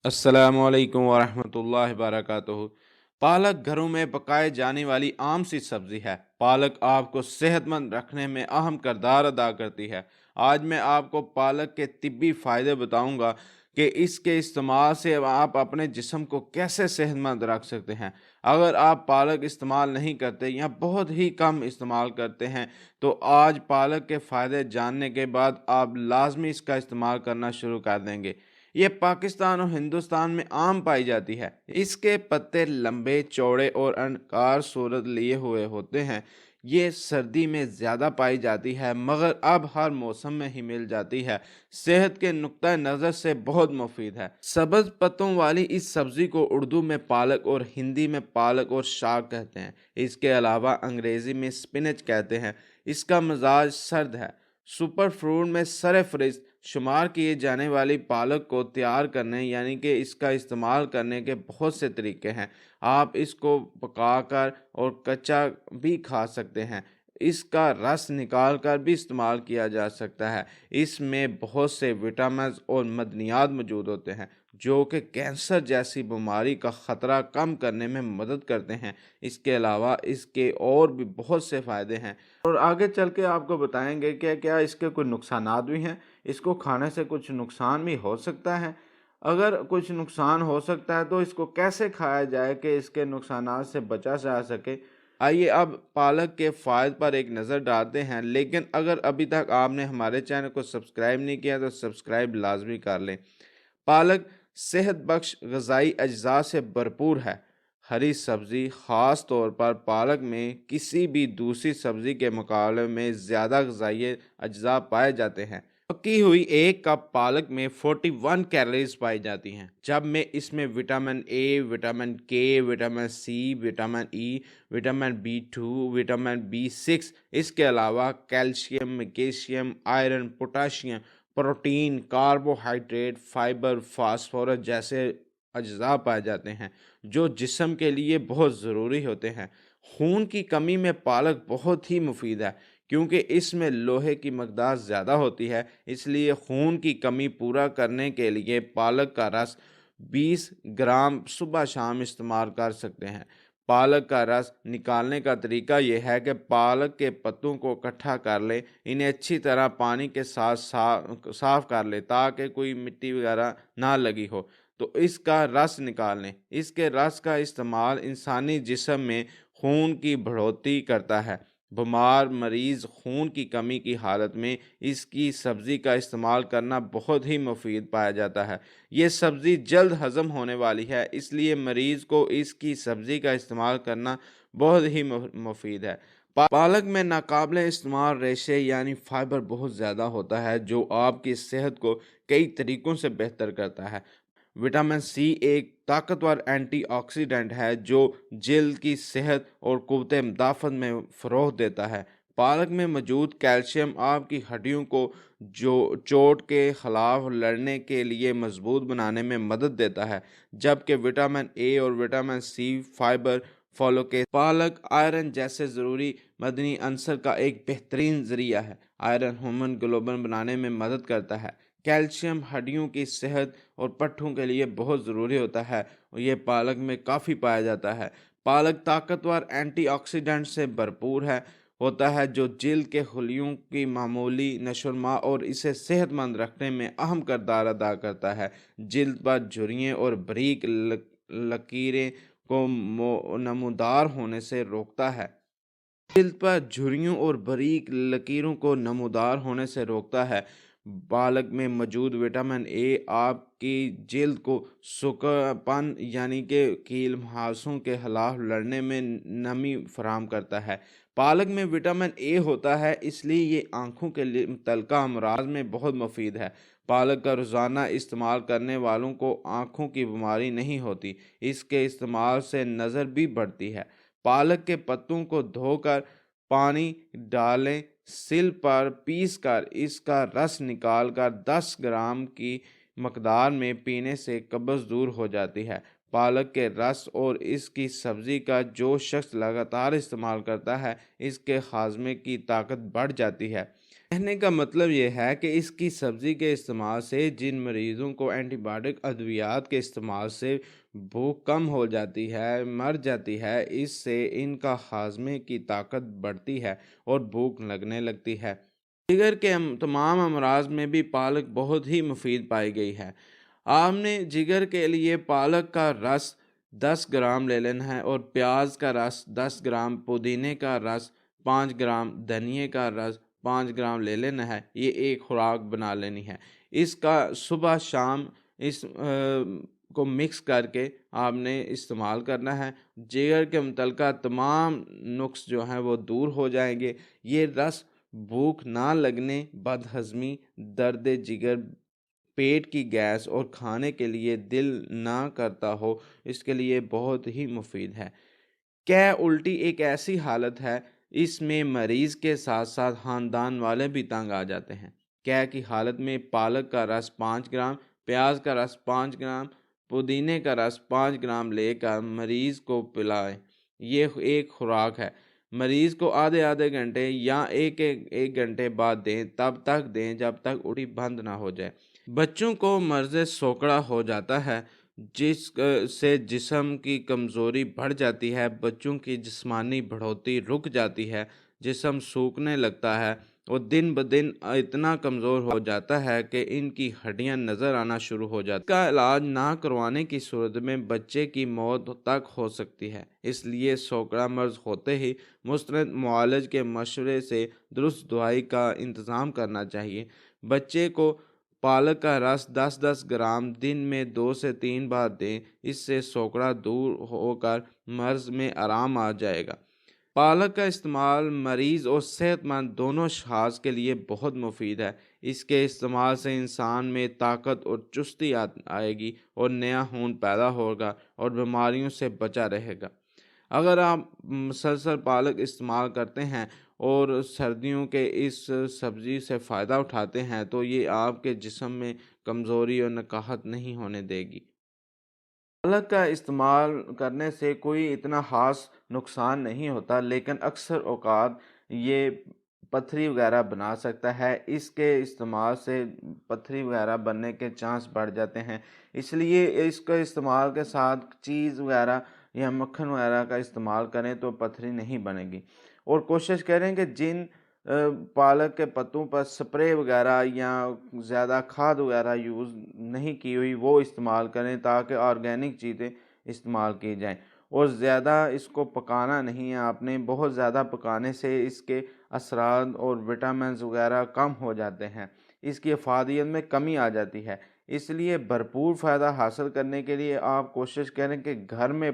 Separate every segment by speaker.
Speaker 1: अस्सलामुअलैकुम वरहमतुल्लाहि वबरकातुहू। पालक घरों में पकाए जाने वाली आम सी सब्जी है। पालक आपको सेहतमंद रखने में अहम किरदार अदा करती है। आज मैं आपको पालक के तिब्बी फ़ायदे बताऊंगा कि इसके इस्तेमाल से आप अपने जिस्म को कैसे सेहतमंद रख सकते हैं। अगर आप पालक इस्तेमाल नहीं करते या बहुत ही कम इस्तेमाल करते हैं तो आज पालक के फ़ायदे जानने के बाद आप लाजमी इसका इस्तेमाल करना शुरू कर देंगे। ये पाकिस्तान और हिंदुस्तान में आम पाई जाती है। इसके पत्ते लंबे चौड़े और अण्डाकार सूरत लिए हुए होते हैं। ये सर्दी में ज़्यादा पाई जाती है मगर अब हर मौसम में ही मिल जाती है। सेहत के नुक्ता नज़र से बहुत मुफीद है। सब्ज़ पत्तों वाली इस सब्ज़ी को उर्दू में पालक और हिंदी में पालक और शाक कहते हैं। इसके अलावा अंग्रेज़ी में स्पिनच कहते हैं। इसका मिजाज सर्द है। सुपर फ्रूट में सरफहरिस्त शुमार किए जाने वाली पालक को तैयार करने यानी कि इसका इस्तेमाल करने के बहुत से तरीके हैं। आप इसको पकाकर और कच्चा भी खा सकते हैं। इसका रस निकाल कर भी इस्तेमाल किया जा सकता है। इसमें बहुत से विटामिन और मदनियात मौजूद होते हैं जो कि कैंसर जैसी बीमारी का ख़तरा कम करने में मदद करते हैं। इसके अलावा इसके और भी बहुत से फ़ायदे हैं और आगे चल के आपको बताएंगे कि क्या इसके कोई नुकसानात भी हैं। इसको खाने से कुछ नुकसान भी हो सकता है। अगर कुछ नुकसान हो सकता है तो इसको कैसे खाया जाए कि इसके नुकसानात से बचा जा सके। आइए अब पालक के फ़ायदे पर एक नज़र डालते हैं, लेकिन अगर अभी तक आपने हमारे चैनल को सब्सक्राइब नहीं किया तो सब्सक्राइब लाजमी कर लें। पालक सेहत बख्श ग़िज़ाई अज्जा से भरपूर है। हरी सब्ज़ी ख़ास तौर पर पालक में किसी भी दूसरी सब्ज़ी के मुकाबले में ज़्यादा ग़िज़ाई अज्जा पाए जाते हैं। पकी हुई एक कप पालक में 41 कैलोरीज पाई जाती हैं, जब में इसमें vitamin A, vitamin K, vitamin C, vitamin E, vitamin B 2, vitamin B 6, इसके अलावा calcium, magnesium, iron, potassium, protein, carbohydrate, fibre, phosphorus जैसे अज्जा पाए जाते हैं जो जिस्म के लिए बहुत ज़रूरी होते हैं। खून की कमी में पालक बहुत ही मुफीद है क्योंकि इसमें लोहे की मकदार ज़्यादा होती है। इसलिए खून की कमी पूरा करने के लिए पालक का रस 20 ग्राम सुबह शाम इस्तेमाल कर सकते हैं। पालक का रस निकालने का तरीका यह है कि पालक के पत्तों को इकट्ठा कर लें, इन्हें अच्छी तरह पानी के साथ साफ कर लें ताकि कोई मिट्टी वगैरह ना लगी हो, तो इसका रस निकाल लें। इसके रस का इस्तेमाल इंसानी जिस्म में खून की बढ़ोतरी करता है। बीमार मरीज़ खून की कमी की हालत में इसकी सब्ज़ी का इस्तेमाल करना बहुत ही मुफीद पाया जाता है। ये सब्ज़ी जल्द हज़म होने वाली है, इसलिए मरीज़ को इसकी सब्ज़ी का इस्तेमाल करना बहुत ही मुफीद है। पालक में नाकाबिले इस्तेमाल रेशे यानी फाइबर बहुत ज़्यादा होता है जो आपकी सेहत को कई तरीक़ों से बेहतर करता है। विटामिन सी एक ताकतवर एंटीऑक्सीडेंट है जो जिल्द की सेहत और क़ुव्वत मुदाफ़त में फ़रोग़ देता है। पालक में मौजूद कैल्शियम आपकी हड्डियों को जो चोट के ख़िलाफ़ लड़ने के लिए मजबूत बनाने में मदद देता है, जबकि विटामिन ए और विटामिन सी फाइबर फॉलो के पालक आयरन जैसे ज़रूरी मदनी अंसर का एक बेहतरीन ज़रिया है। आयरन हीमोग्लोबिन बनाने में मदद करता है। कैल्शियम हड्डियों की सेहत और पट्ठों के लिए बहुत ज़रूरी होता है और ये पालक में काफ़ी पाया जाता है। पालक ताकतवर एंटीऑक्सीडेंट से भरपूर होता है जो जिल्द के खलियों की मामूली नशोनुमा और इसे सेहतमंद रखने में अहम किरदार अदा करता है। जिल्द पर झुर्रियाँ और बारीक लकीरें को नमूदार होने से रोकता है। जिल्द पर झुर्रियों और बारीक लकीरों को नमूदार होने से रोकता है। पालक में मौजूद विटामिन ए आपकी जिल्द को सूखापन यानी कि कील मुहासों के खिलाफ लड़ने में नमी फराहम करता है। पालक में विटामिन ए होता है इसलिए ये आँखों के लिए मुतल्लिका अमराज में बहुत मुफीद है। पालक का रोज़ाना इस्तेमाल करने वालों को आँखों की बीमारी नहीं होती। इसके इस्तेमाल से नज़र भी बढ़ती है। पालक के पत्तों को धोकर पानी डालें, सिल पर पीस कर इसका रस निकाल कर 10 ग्राम की मकदार में पीने से कब्ज़ दूर हो जाती है। पालक के रस और इसकी सब्ज़ी का जो शख्स लगातार इस्तेमाल करता है इसके हाजमे की ताकत बढ़ जाती है। कहने का मतलब ये है कि इसकी सब्ज़ी के इस्तेमाल से जिन मरीज़ों को एंटीबायोटिक अद्वियात के इस्तेमाल से भूख कम हो जाती है, मर जाती है, इससे इनका हाज़मे की ताकत बढ़ती है और भूख लगने लगती है। जिगर के तमाम अमराज में भी पालक बहुत ही मुफीद पाई गई है। आपने जिगर के लिए पालक का रस 10 ग्राम ले लेना है और प्याज का रस 10 ग्राम, पुदीने का रस 5 ग्राम, धनिए का रस 5 ग्राम ले लेना है। ये एक खुराक बना लेनी है। इसका सुबह शाम को मिक्स करके आपने इस्तेमाल करना है। जिगर के मुतल्लिक़ा तमाम नुक्स जो हैं वो दूर हो जाएंगे। ये रस भूख ना लगने, बदहज़मी, दर्द जिगर, पेट की गैस और खाने के लिए दिल ना करता हो, इसके लिए बहुत ही मुफीद है। कै उल्टी एक ऐसी हालत है, इसमें मरीज़ के साथ साथ ख़ानदान वाले भी तंग आ जाते हैं। कै की हालत में पालक का रस 5 ग्राम, प्याज का रस 5 ग्राम, पुदीने का रस 5 ग्राम लेकर मरीज़ को पिलाएं। ये एक खुराक है। मरीज़ को आधे आधे घंटे या एक घंटे बाद दें, तब तक दें जब तक उल्टी बंद ना हो जाए। बच्चों को मर्ज़ सोकड़ा हो जाता है, से जिस्म की कमज़ोरी बढ़ जाती है, बच्चों की जिस्मानी बढ़ोतरी रुक जाती है, जिस्म सूखने लगता है और दिन ब दिन इतना कमज़ोर हो जाता है कि इनकी हड्डियां नज़र आना शुरू हो जाती हैं। इसका इलाज ना करवाने की सूरत में बच्चे की मौत तक हो सकती है। इसलिए सोकड़ा मर्ज़ होते ही मुस्तनद मुआलिज के मशवरे से दुरुस्त दवाई का इंतज़ाम करना चाहिए। बच्चे को पालक का रस 10-10 ग्राम दिन में 2 से 3 बार दें। इससे सोकड़ा दूर होकर मर्ज़ में आराम आ जाएगा। पालक का इस्तेमाल मरीज़ और सेहतमंद दोनों अशख़ास के लिए बहुत मुफीद है। इसके इस्तेमाल से इंसान में ताकत और चुस्ती आएगी और नया खून पैदा होगा और बीमारियों से बचा रहेगा। अगर आप मुसलसल पालक इस्तेमाल करते हैं और सर्दियों के इस सब्ज़ी से फ़ायदा उठाते हैं, तो ये आपके जिस्म में कमज़ोरी और नकाहत नहीं होने देगी। पालक का इस्तेमाल करने से कोई इतना ख़ास नुकसान नहीं होता, लेकिन अक्सर औक़ात ये पथरी वग़ैरह बना सकता है। इसके इस्तेमाल से पथरी वग़ैरह बनने के चांस बढ़ जाते हैं। इसलिए इसके इस्तेमाल के साथ चीज़ वग़ैरह या मक्खन वग़ैरह का इस्तेमाल करें तो पथरी नहीं बनेगी। और कोशिश करें कि जिन पालक के पत्तों पर स्प्रे वग़ैरह या ज़्यादा खाद वग़ैरह यूज़ नहीं की हुई वो इस्तेमाल करें, ताकि ऑर्गेनिक चीज़ें इस्तेमाल की जाएँ। और ज़्यादा इसको पकाना नहीं है आपने, बहुत ज़्यादा पकाने से इसके असरात और विटामिन्स वग़ैरह कम हो जाते हैं, इसकी अफ़ादियत में कमी आ जाती है। इसलिए भरपूर फ़ायदा हासिल करने के लिए आप कोशिश करें कि घर में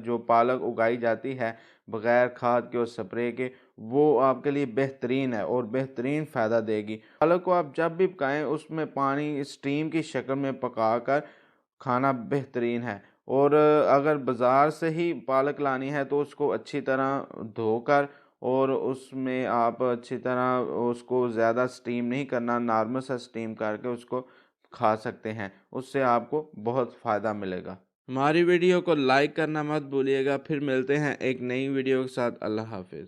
Speaker 1: जो पालक उगाई जाती है बग़ैर खाद के और स्प्रे के, वो आपके लिए बेहतरीन है और बेहतरीन फ़ायदा देगी। पालक को आप जब भी पकाएं उसमें पानी स्टीम की शक्ल में पकाकर खाना बेहतरीन है। और अगर बाज़ार से ही पालक लानी है तो उसको अच्छी तरह धोकर और उसमें आप अच्छी तरह उसको ज़्यादा स्टीम नहीं करना, नॉर्मल सा स्टीम करके उसको खा सकते हैं। उससे आपको बहुत फ़ायदा मिलेगा। हमारी वीडियो को लाइक करना मत भूलिएगा। फिर मिलते हैं एक नई वीडियो के साथ। अल्लाह हाफ़िज़।